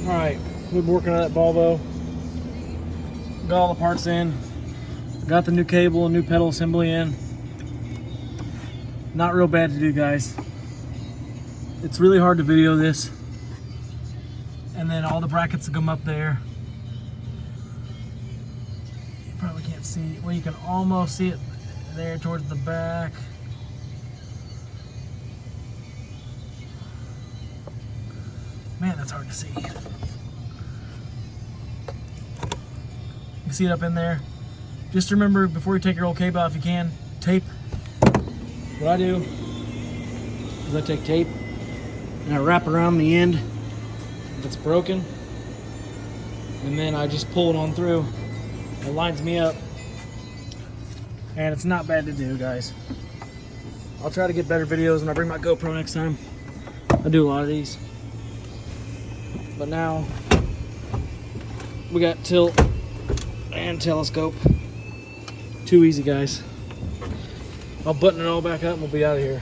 Alright, we've been working on that Volvo. Got all the parts in. Got the new cable and new pedal assembly in. Not real bad to do, guys. It's really hard to video this. And then all the brackets that come up there. You probably can't see. Well, you can almost see it there towards the back. Man, that's hard to see. You can see it up in there. Just remember, before you take your old cable out, if you can, tape. What I do is I take tape and I wrap around the end if it's broken, and then I just pull it on through. It lines me up, and it's not bad to do, guys. I'll try to get better videos when I bring my GoPro next time. I do a lot of these. But now we got tilt and telescope. Too easy, guys. I'll button it all back up and we'll be out of here.